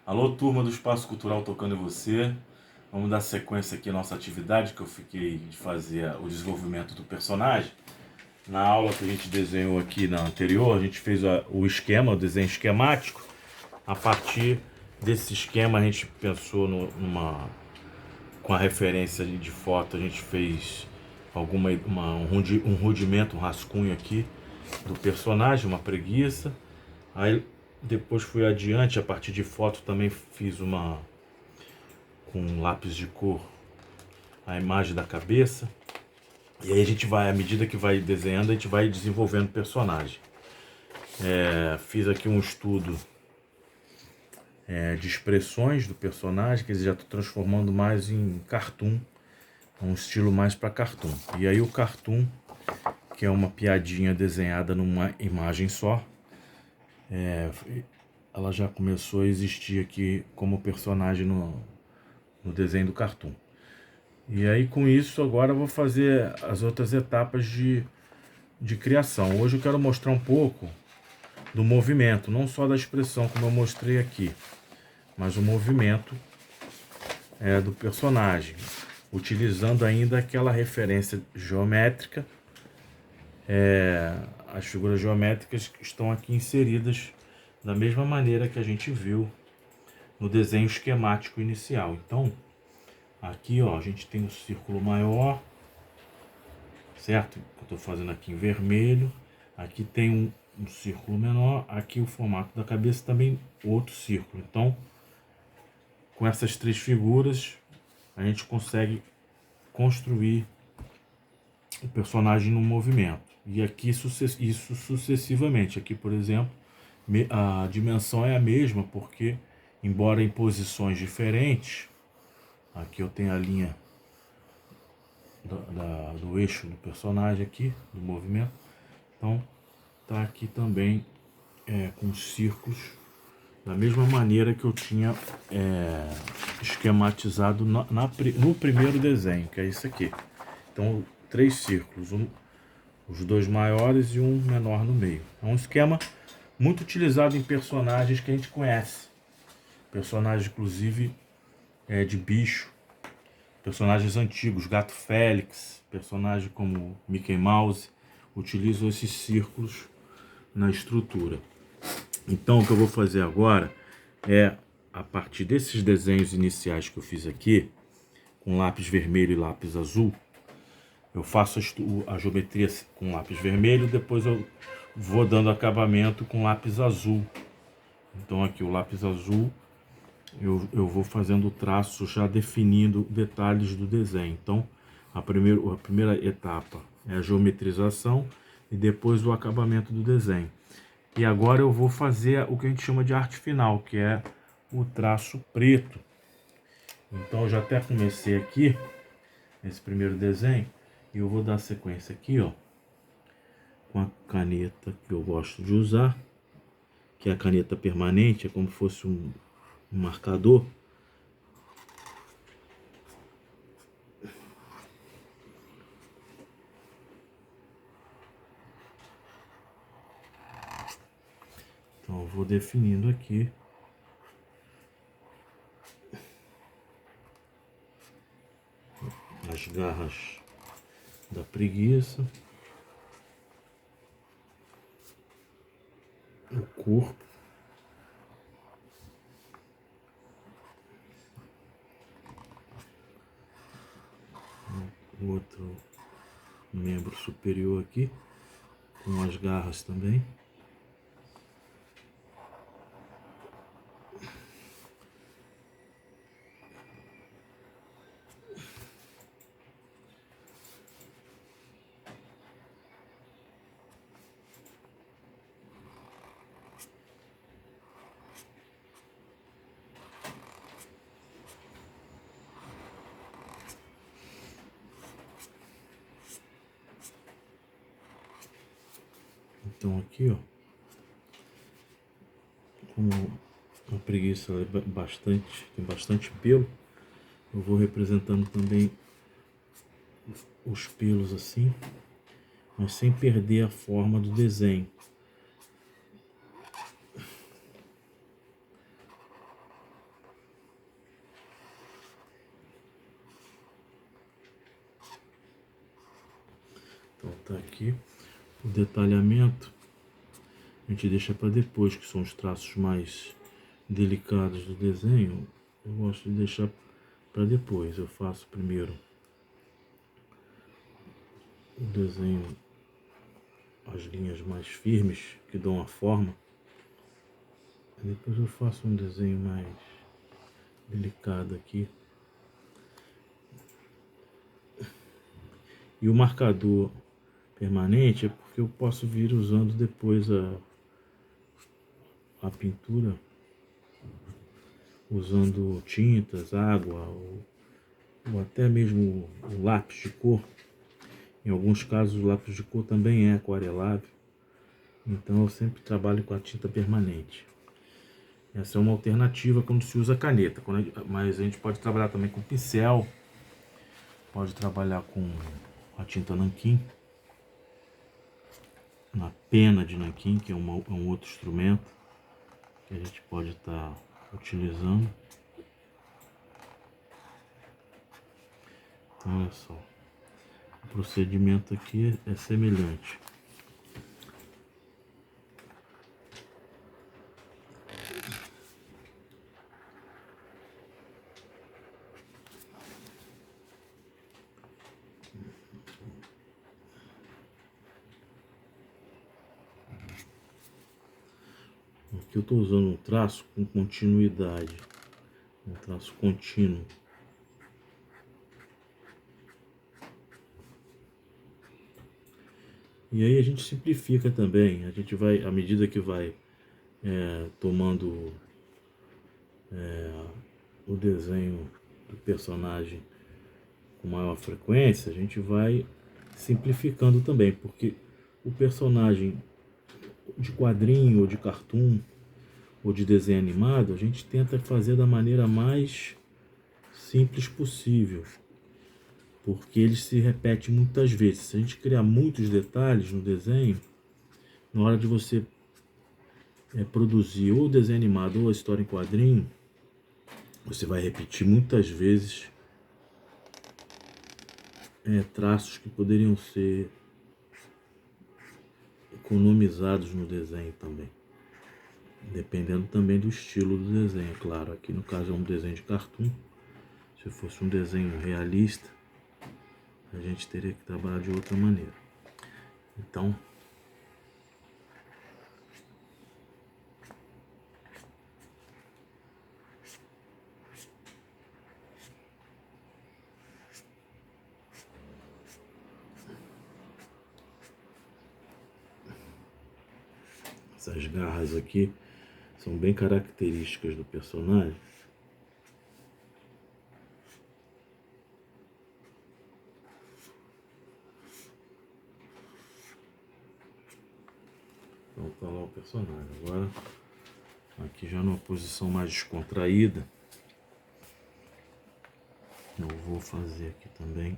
Alô, turma do Espaço Cultural Tocando em Você. Vamos dar sequência aqui à nossa atividade, que eu fiquei de fazer o desenvolvimento do personagem. Na aula que a gente desenhou aqui na anterior, a gente fez o esquema, o desenho esquemático. A partir desse esquema, a gente pensou com a referência de foto, a gente fez um rudimento, um rascunho aqui do personagem, uma preguiça. Aí depois fui adiante, a partir de foto também fiz com um lápis de cor a imagem da cabeça. E aí a gente vai, à medida que vai desenhando, a gente vai desenvolvendo o personagem. Fiz aqui um estudo de expressões do personagem, que eles já estão transformando mais em cartoon, um estilo mais para cartoon. E aí o cartoon, que é uma piadinha desenhada numa imagem só, ela já começou a existir aqui como personagem no desenho do cartoon. E aí com isso agora eu vou fazer as outras etapas de criação. Hoje eu quero mostrar um pouco do movimento, não só da expressão como eu mostrei aqui, mas o movimento do personagem, utilizando ainda aquela referência geométrica. As figuras geométricas estão aqui inseridas da mesma maneira que a gente viu no desenho esquemático inicial. Então, aqui ó, a gente tem um círculo maior, certo? Eu estou fazendo aqui em vermelho. Aqui tem um círculo menor. Aqui o formato da cabeça também outro círculo. Então, com essas três figuras, a gente consegue construir o personagem no movimento. E aqui isso sucessivamente. Aqui, por exemplo, a dimensão é a mesma, porque, embora em posições diferentes, aqui eu tenho a linha do eixo do personagem aqui, do movimento. Então, tá aqui também com círculos, da mesma maneira que eu tinha esquematizado no primeiro desenho, que é isso aqui. Então, 3 círculos, os 2 maiores e um menor no meio. É um esquema muito utilizado em personagens que a gente conhece. Personagens, inclusive, de bicho. Personagens antigos, Gato Félix, personagens como Mickey Mouse, utilizam esses círculos na estrutura. Então o que eu vou fazer agora é, a partir desses desenhos iniciais que eu fiz aqui, com lápis vermelho e lápis azul, eu faço a geometria com lápis vermelho, depois eu vou dando acabamento com lápis azul. Então aqui o lápis azul, eu vou fazendo o traço já definindo detalhes do desenho. Então a primeira etapa é a geometrização e depois o acabamento do desenho. E agora eu vou fazer o que a gente chama de arte final, que é o traço preto. Então eu já até comecei aqui esse primeiro desenho e eu vou dar sequência aqui, ó, com a caneta que eu gosto de usar, que é a caneta permanente, é como se fosse um marcador. Então eu vou definindo aqui as garras da preguiça, o corpo, o outro membro superior aqui, com as garras também. Então aqui, ó, como a preguiça tem bastante pelo, eu vou representando também os pelos assim, mas sem perder a forma do desenho. tá aqui. O detalhamento a gente deixa para depois, que são os traços mais delicados do desenho. Eu gosto de deixar para depois. Eu faço primeiro o desenho, as linhas mais firmes que dão a forma. Depois eu faço um desenho mais delicado aqui. E o marcador permanente é porque eu posso vir usando depois a pintura, usando tintas, água ou até mesmo o lápis de cor. Em alguns casos o lápis de cor também é aquarelável, então eu sempre trabalho com a tinta permanente. Essa é uma alternativa quando se usa caneta, mas a gente pode trabalhar também com pincel, pode trabalhar com a tinta nanquim, na pena de nanquim, que é um outro instrumento que a gente pode estar utilizando. Então, olha só, o procedimento aqui é semelhante. Aqui eu estou usando um traço com continuidade, um traço contínuo. E aí a gente simplifica também, a gente vai, à medida que vai tomando o desenho do personagem com maior frequência, a gente vai simplificando também, porque o personagem de quadrinho ou de cartoon ou de desenho animado, a gente tenta fazer da maneira mais simples possível, porque ele se repete muitas vezes. Se a gente criar muitos detalhes no desenho, na hora de você produzir ou o desenho animado ou a história em quadrinho, você vai repetir muitas vezes traços que poderiam ser economizados no desenho também. Dependendo também do estilo do desenho, claro. Aqui no caso é um desenho de cartoon. Se fosse um desenho realista, a gente teria que trabalhar de outra maneira. Então, essas garras aqui são bem características do personagem. Então tá lá o personagem. Agora, aqui já numa posição mais descontraída, eu vou fazer aqui também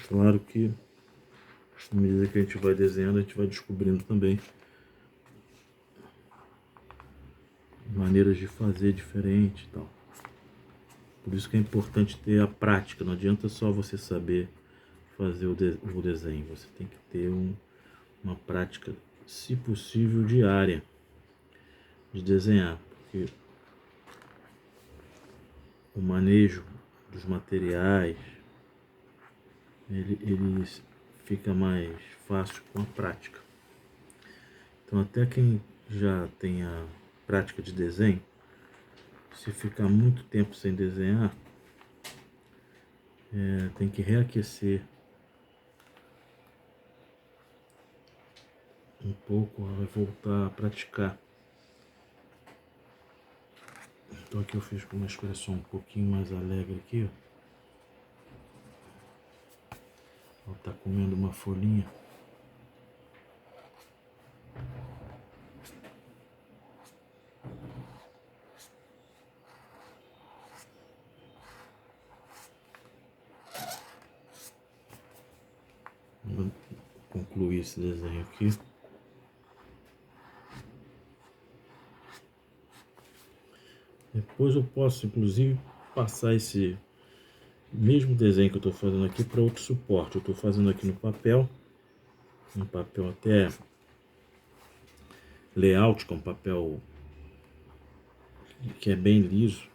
claro que, à medida que a gente vai desenhando, a gente vai descobrindo também maneiras de fazer diferente e tal. Por isso que é importante ter a prática. Não adianta só você saber fazer o desenho. Você tem que ter uma prática, se possível, diária de desenhar. Porque o manejo dos materiais, ele fica mais fácil com a prática. Então até quem já tem a prática de desenho, se ficar muito tempo sem desenhar, tem que reaquecer um pouco, ela vai voltar a praticar. Então aqui eu fiz com uma expressão um pouquinho mais alegre aqui, ó. Ela tá comendo uma folhinha. Vou concluir esse desenho aqui. Depois eu posso, inclusive, passar esse mesmo desenho que eu estou fazendo aqui para outro suporte. Eu estou fazendo aqui no papel, um papel até layout, com papel que é bem liso,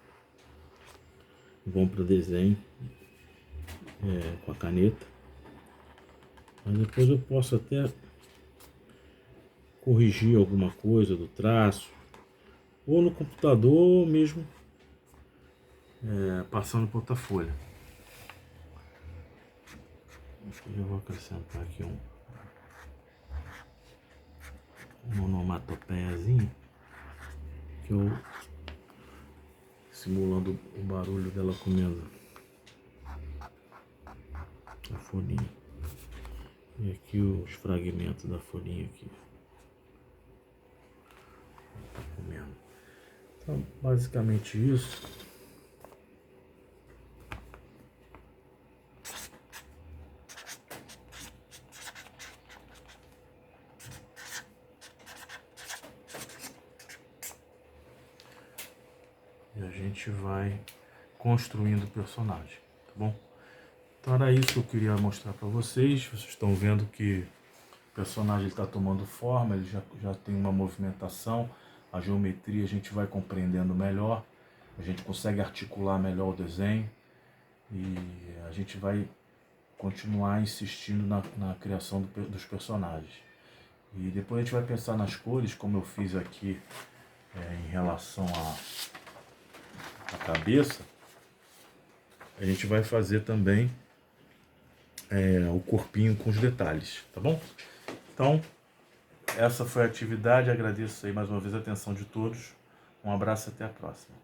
bom para desenho, com a caneta. Mas depois eu posso até corrigir alguma coisa do traço, ou no computador, ou mesmo passando por outra folha. Eu vou acrescentar aqui um onomatopeiazinho, que eu simulando o barulho dela comendo a folhinha. E aqui os fragmentos da folhinha aqui. Tá comendo. Então, basicamente isso. E a gente vai construindo o personagem, tá bom? Então era isso que eu queria mostrar para vocês. Vocês estão vendo que o personagem está tomando forma, ele já tem uma movimentação, a geometria a gente vai compreendendo melhor, a gente consegue articular melhor o desenho e a gente vai continuar insistindo na criação dos personagens. E depois a gente vai pensar nas cores, como eu fiz aqui em relação à cabeça. A gente vai fazer também o corpinho com os detalhes, tá bom? Então, essa foi a atividade. Agradeço aí mais uma vez a atenção de todos. Um abraço e até a próxima.